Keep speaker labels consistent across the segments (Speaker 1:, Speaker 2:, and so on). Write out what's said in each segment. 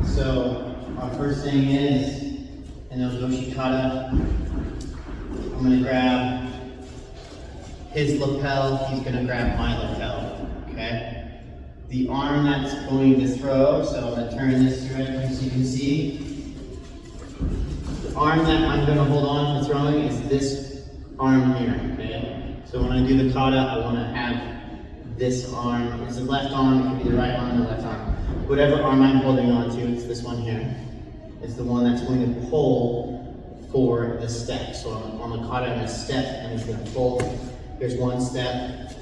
Speaker 1: So our first thing is an Ogoshi kata. I'm going to grab his lapel, he's going to grab my lapel, okay? The arm that's going to throw, so I'm going to turn this direction so you can see. The arm that I'm going to hold on for throwing is this arm here, okay? So when I do the kata, I want to have this arm. It's the left arm, it can be the right arm or the left arm. Whatever arm I'm holding on to, it's this one here. It's the one that's going to pull for the step. So on the kata, I'm going to step and he's going to pull. Here's one step,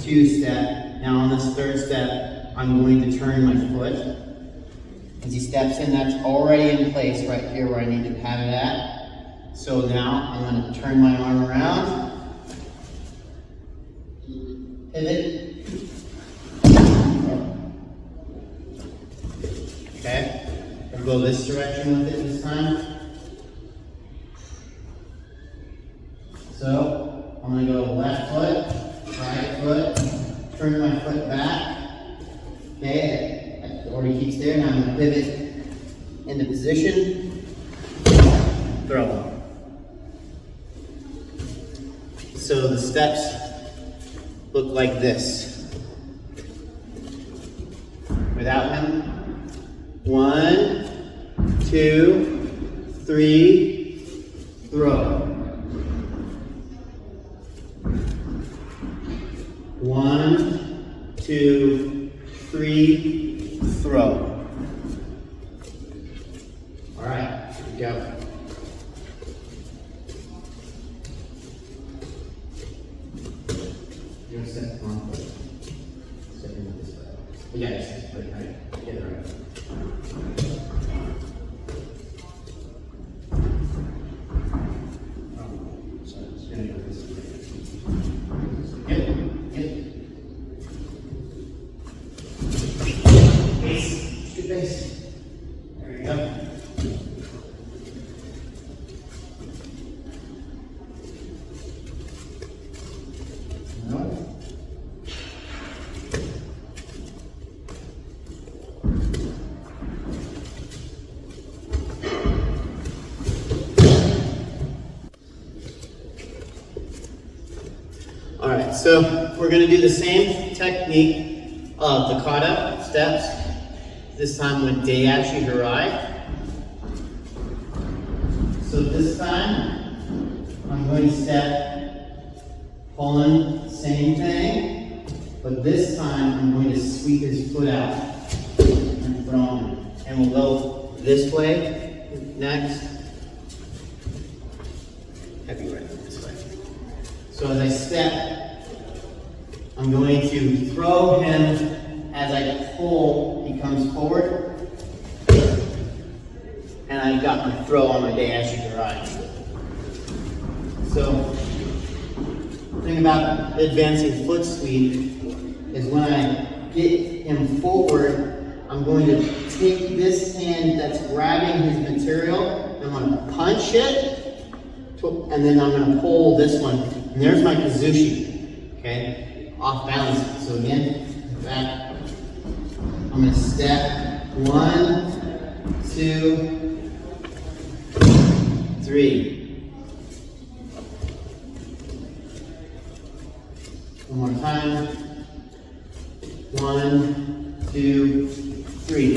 Speaker 1: two step. Now on this third step, I'm going to turn my foot. As he steps in, that's already in place right here where I need to have it at. So now I'm going to turn my arm around, pivot. Okay, I'll go this direction with it this time. So I'm going to go left foot, right foot, turn my foot back. Okay, it already keeps there. Now I'm going to pivot into position, throw. So the steps look like this. Without him, 1, 2, 3, throw. 1, 2, 3, throw. All right, here we go. You're gonna step the wrong foot. Step in with this foot. Yeah, yes, right. Get it right. So it's gonna go this way. Get it. Base. Good base. There you go. All right, so we're going to do the same technique of the kata steps, this time with Dashi Harai. So this time, I'm going to step, pulling, same thing, but this time I'm going to sweep his foot out and throw him. And we'll go this way next. Heavy right this way. So as I step, I'm going to throw him. As I pull, he comes forward. And I've got my throw on my Dashi Harai. So, the thing about advancing foot sweep is when I get him forward, I'm going to take this hand that's grabbing his material, and I'm going to punch it, and then I'm going to pull this one. And there's my kazushi, okay? Off balance. So again, back. I'm going to step 1, 2, 3. One more time. 1, 2, 3.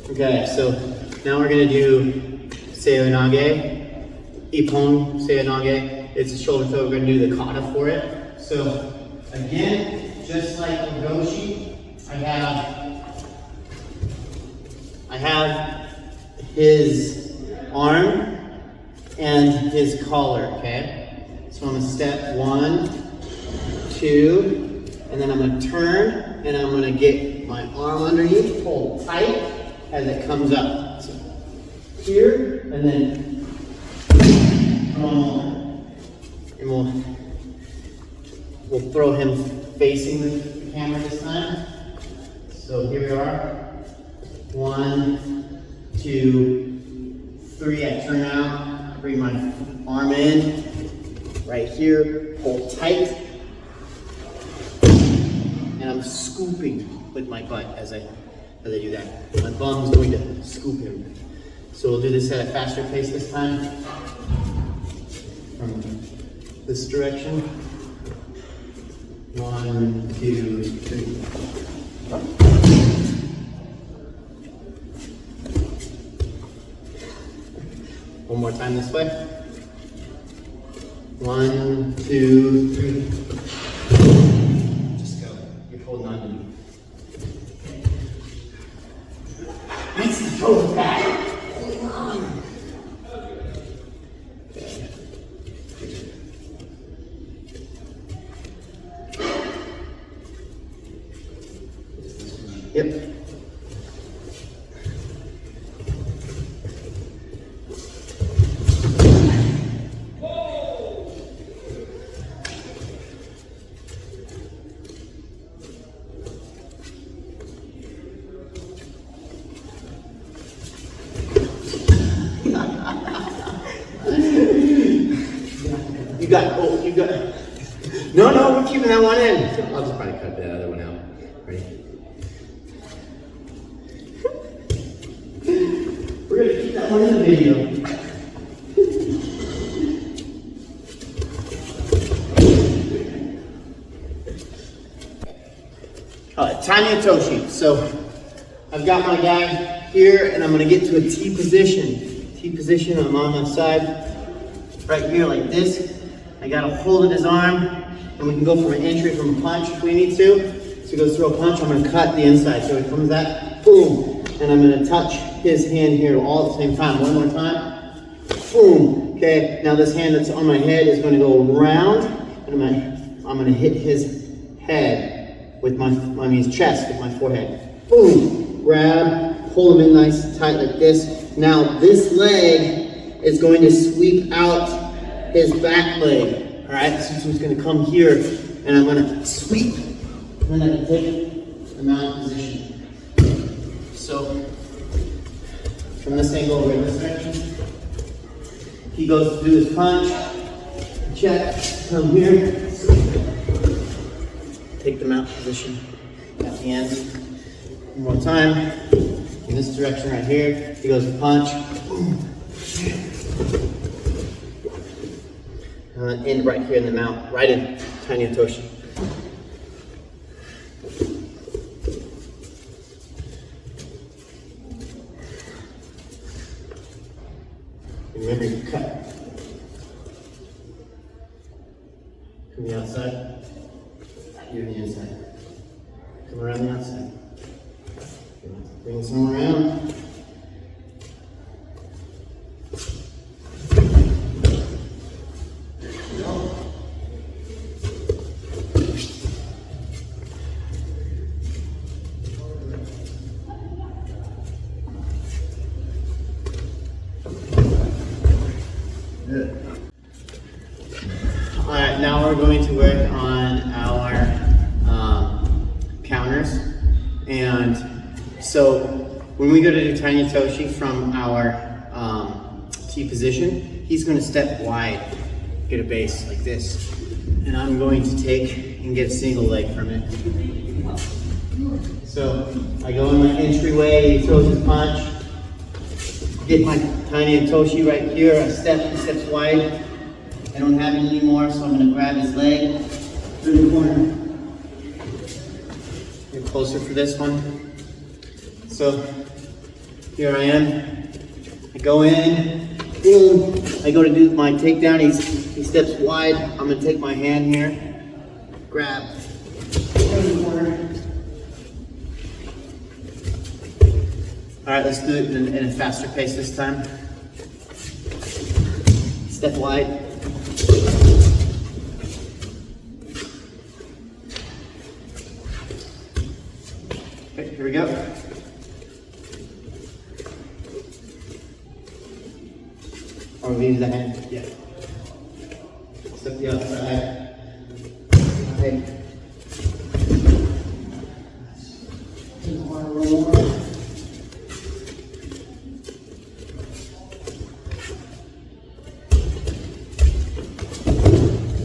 Speaker 1: Okay, so now we're going to do Seoi Nage, Ippon Seoi Nage. It's a shoulder throw. We're going to do the kata for it. So again, just like Ogoshi, I have his arm and his collar, okay? So I'm going to step 1, 2, and then I'm going to turn, and I'm going to get my arm underneath, pull tight as it comes up. So here, and then throw him over. And we'll throw him facing the camera this time. So here we are. 1, 2, 3. I turn out, bring my arm in, right here, hold tight, and I'm scooping with my butt as I do that. My bum is going to scoop him. So we'll do this at a faster pace this time. From this direction. 1, 2, 3. One more time this way. 1, 2, 3. Just go. You're holding on to me. Nice control back. Holding on. Yep. You got. No, we're keeping that one in. I'll just probably cut the other one out. Ready? We're gonna keep that one in the video. Tani Otoshi. So I've got my guy here, and I'm gonna get to a T position. T position. I'm on my side, right here, like this. I got a hold of his arm, and we can go from an entry, from a punch if we need to. So he goes through a punch, I'm gonna cut the inside. So he comes that, boom, and I'm gonna touch his hand here all at the same time. One more time, boom. Okay, now this hand that's on my head is gonna go around, and I'm gonna hit his head with his chest with my forehead. Boom, grab, hold him in nice and tight like this. Now this leg is going to sweep out his back leg. All right, so he's gonna come here, and I'm gonna sweep, and then I can take the mount position. So from this angle over in this direction, he goes to do his punch, check, come here, take the mount position at the end. One more time, in this direction right here, he goes to punch, boom. And then end right here in the mount, right in Tani Otoshi. Remember to cut. From the outside, you're on the inside. Come around the outside. Bring this one around. Alright, now we're going to work on our counters. And so when we go to do Tani Otoshi from our T position, he's going to step wide, get a base like this. And I'm going to take and get a single leg from it. So I go in my entryway, he throws his punch, get my Tani Otoshi right here, I step, he steps wide. I don't have it anymore, so I'm going to grab his leg through the corner. Get closer for this one. So here I am. I go in, boom. I go to do my takedown. He steps wide. I'm going to take my hand here, grab through the corner. All right, let's do it in a faster pace this time. Step wide. Okay, here we go. Or we use the hand? Yeah. Step the outside. Okay.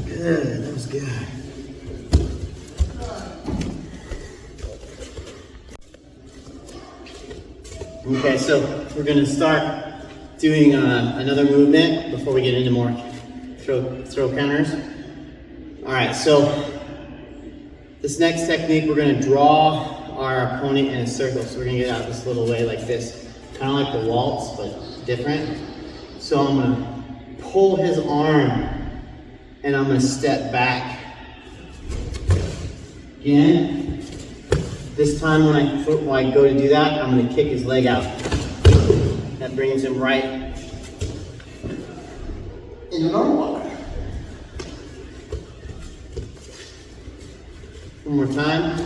Speaker 1: Good, that was good. Okay, so we're gonna start doing another movement before we get into more throw counters. All right, so this next technique, we're gonna draw our opponent in a circle. So we're gonna get out this little way like this, kind of like the waltz, but different. So I'm gonna pull his arm and I'm gonna step back. Again, this time when I go to do that, I'm gonna kick his leg out. That brings him right in an arm lock. One more time.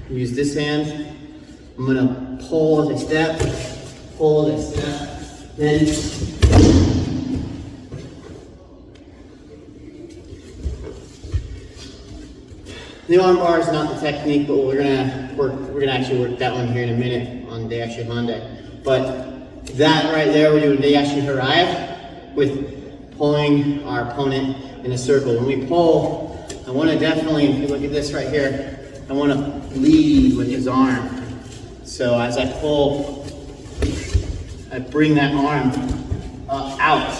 Speaker 1: Use this hand. I'm gonna pull as I step, pull as I step, then the arm bar is not the technique, but we're gonna actually work that one here in a minute on Dashi Hayanada. But that right there, we're doing Deashi Harai with pulling our opponent in a circle. When we pull, I want to definitely, if you look at this right here, I want to lead with his arm. So as I pull, I bring that arm out.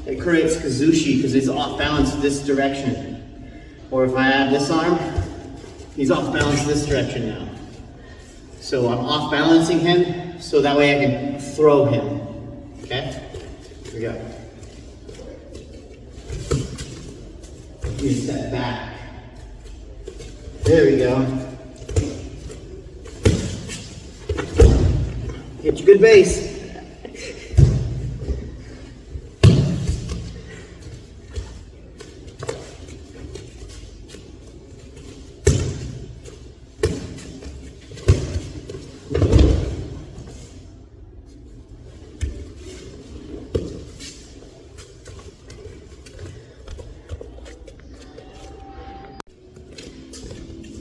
Speaker 1: It creates kazushi because it's off balance this direction. Or if I have this arm, he's off balance this direction now. So I'm off balancing him, so that way I can throw him. Okay? Here we go. You step back. There we go. Get your good base.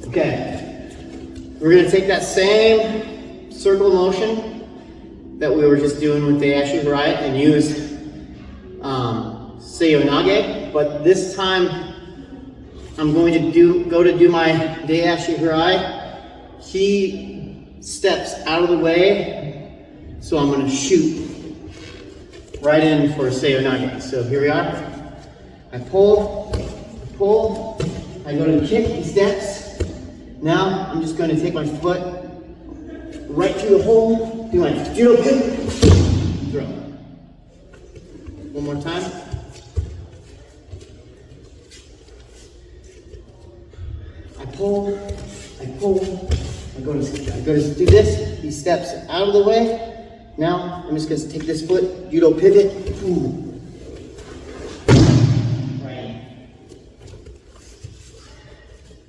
Speaker 1: Okay, we're going to take that same circle motion that we were just doing with Dashi Harai and use Seoi Nage, but this time I'm going to go to do my Dashi Harai. He steps out of the way, so I'm going to shoot right in for Seoi Nage. So here we are. I pull, I go to kick, he steps. Now, I'm just going to take my foot right through the hole, do my judo pivot, throw. One more time. I pull, I go to do this, he steps out of the way. Now, I'm just going to take this foot, judo pivot, ooh.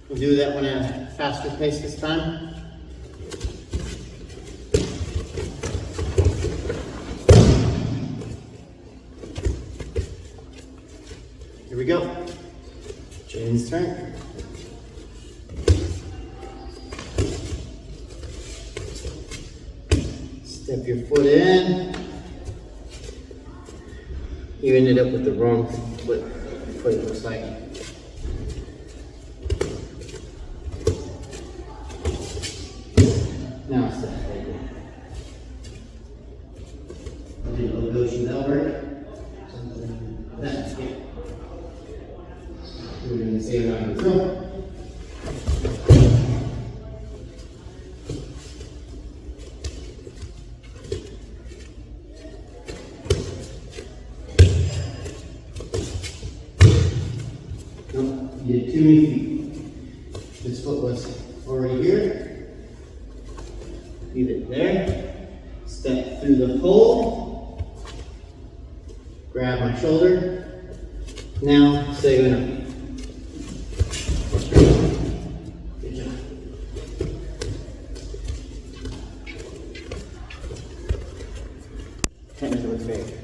Speaker 1: We'll do that one at a faster pace this time. Here we go. Jaden's turn. Step your foot in. You ended up with the wrong foot, it looks like. Now step forward. I'll do Ogoshi over. That's it. We're going to say around the throat. You did too many feet. This foot was already here. Leave it there. Step through the hole. Grab my shoulder. Now, say it up. Good job. Technical failure.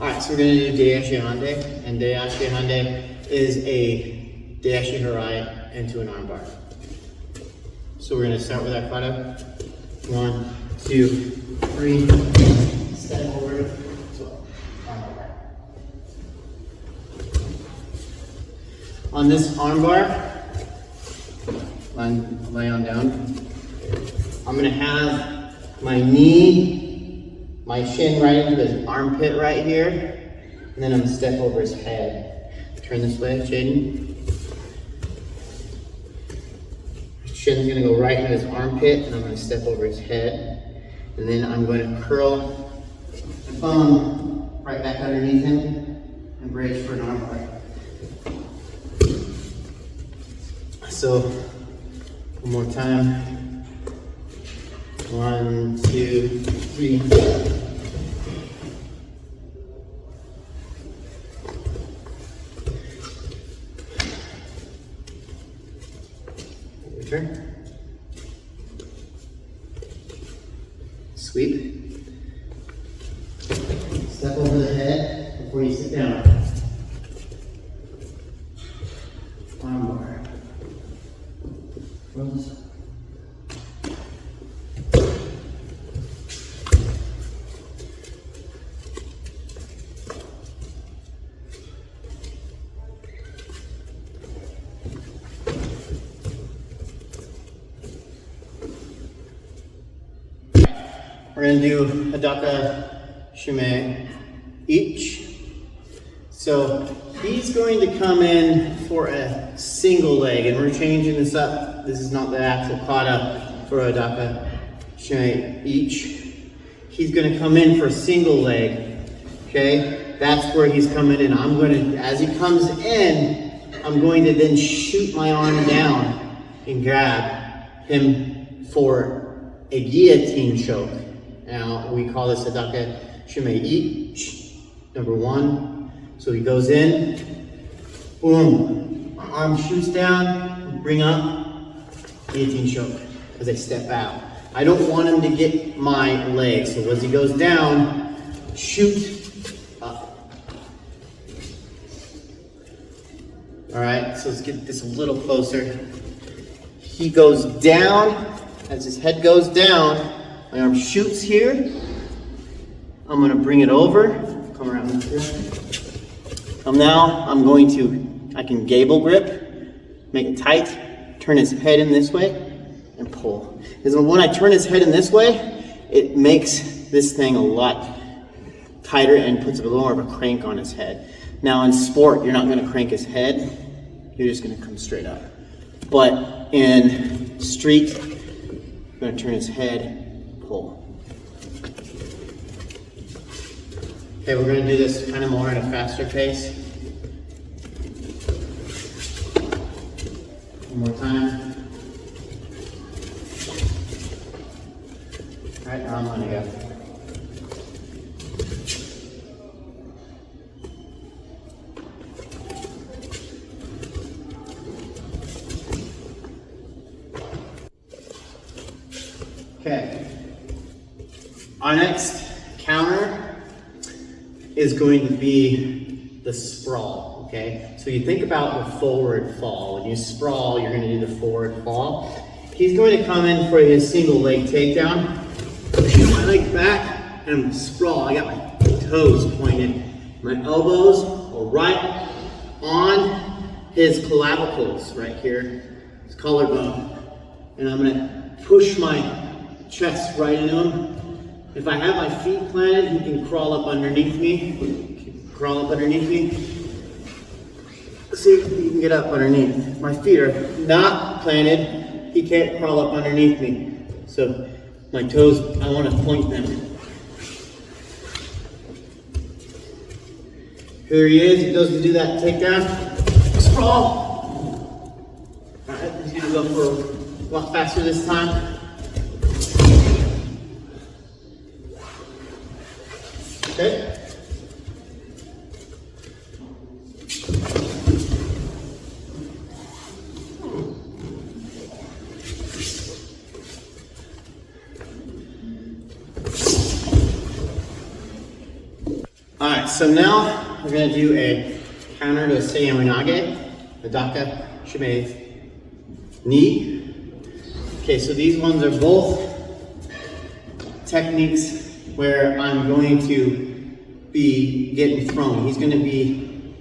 Speaker 1: Alright, so we're going to do Deashi Harai, and Deashi Harai is a Deashi Harai into an armbar. So we're going to start with our kata. 1, 2, 3, step over, so armbar. On this armbar, lay on down, I'm going to have my knee, my shin right into his armpit right here, and then I'm going to step over his head. Turn this way, Jaden. Shin's going to go right into his armpit, and I'm going to step over his head. And then I'm going to curl the thumb right back underneath him and bridge for an armbar. So, one more time. 1, 2, 3. Return. Sweep. Step over the head before you sit down. Armbar. Rolls. We're going to do Hadaka Shime each. So he's going to come in for a single leg, and we're changing this up. This is not the actual kata for Hadaka Shime each. He's going to come in for a single leg. Okay, that's where he's coming in. I'm going to, as he comes in, I'm going to then shoot my arm down and grab him for a guillotine choke. Now, we call this Hadaka Shime each, number 1. So he goes in, boom, arm shoots down, bring up, guillotine choke as I step out. I don't want him to get my leg, so as he goes down, shoot up. All right, so let's get this a little closer. He goes down, as his head goes down, my arm shoots here. I'm going to bring it over. Come around here. Now I'm going to, I can gable grip, make it tight, turn his head in this way, and pull. Because when I turn his head in this way, it makes this thing a lot tighter and puts a little more of a crank on his head. Now in sport, you're not going to crank his head. You're just going to come straight up. But in street, I'm going to turn his head, pull. Okay, we're going to do this kind of more at a faster pace. One more time. All right, now I'm going to go. Okay. Our next counter is going to be the sprawl, okay? So you think about the forward fall. When you sprawl, you're gonna do the forward fall. He's going to come in for his single leg takedown. Shoot my leg back and sprawl. I got my toes pointed. My elbows are right on his clavicles right here, his collarbone. And I'm gonna push my chest right into him. If I have my feet planted, he can crawl up underneath me. Crawl up underneath me. See if he can get up underneath. My feet are not planted. He can't crawl up underneath me. So my toes, I want to point them. Here he is. He goes to do that takedown. Sprawl. All right, he's going to go for a lot faster this time. Okay. All right, so now we're gonna do a counter to a Seoi Nage, Hadaka Shime knee. Okay, so these ones are both techniques where I'm going to be getting thrown. He's gonna be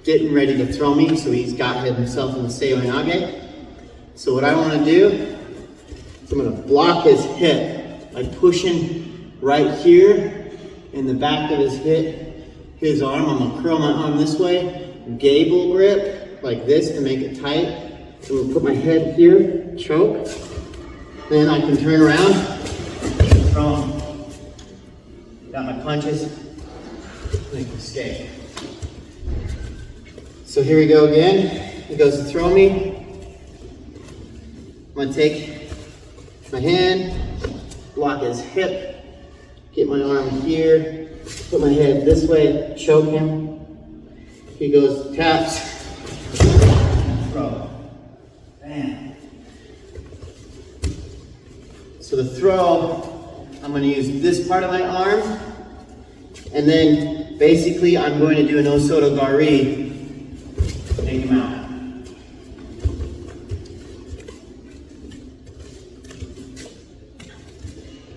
Speaker 1: getting ready to throw me, so he's got himself in the Seoi Nage. So what I wanna do is I'm gonna block his hip by pushing right here in the back of his hip, his arm. I'm gonna curl my arm this way, gable grip, like this to make it tight. So I'm gonna put my head here, choke. Then I can turn around, throw him. Got my punches, like escape. So here we go again. He goes to throw me. I'm gonna take my hand, block his hip, get my arm here, put my head this way, choke him. He goes, taps, throw. Bam. So the throw, I'm going to use this part of my arm, and then basically I'm going to do an Osoto Gari, take him out.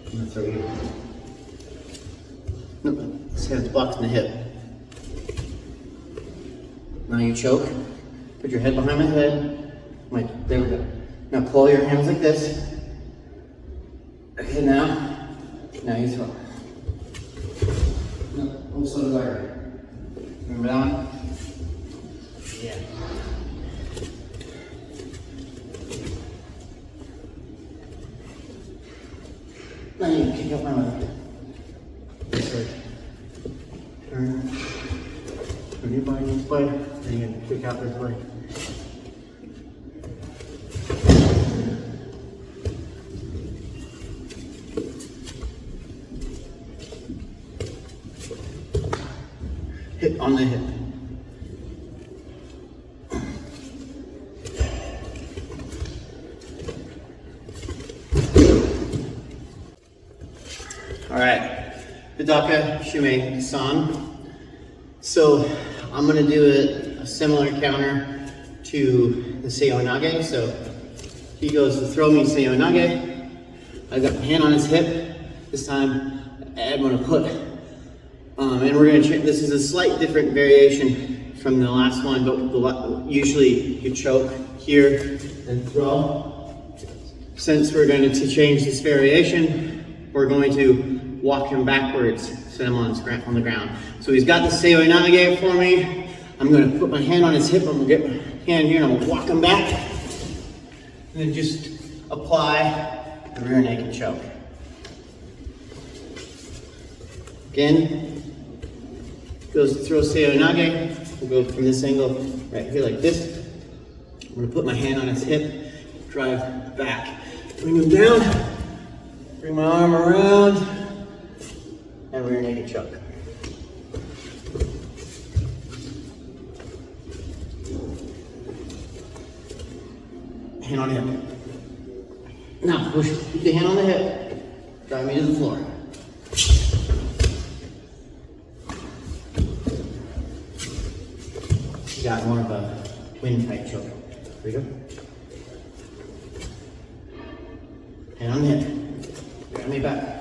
Speaker 1: I'm going to throw you. Nope, his head's blocked in the hip. Now you choke. Put your head behind my head. There we go. Now pull your hands like this. Okay, now you throw. No, also the guard. Remember that one? Yeah. Now you kick up my leg. This way. Turn your body this way, and you're gonna kick out this way. Hit on the hip. All right, Hadaka Shime san. So I'm gonna do a similar counter to the Seoi Nage. So he goes to throw me Seoi Nage. I got my hand on his hip. This time I'm gonna put, and we're gonna check, this is a slight different variation from the last one, but usually you choke here and throw. Since we're going to change this variation, we're going to walk him backwards, set him on the ground. So he's got the Seoi Nage for me. I'm going to put my hand on his hip. I'm going to get my hand here and I'm going to walk him back. And then just apply the rear naked choke. Again, goes to throw Seoi Nage. We'll go from this angle right here like this. I'm going to put my hand on his hip, drive back. Bring him down, bring my arm around, and rear naked choke. Hand on hip. Now push, keep the hand on the hip, drive me to the floor. You got more of a wind type choke. There you go. Hand on the hip. Grab me back.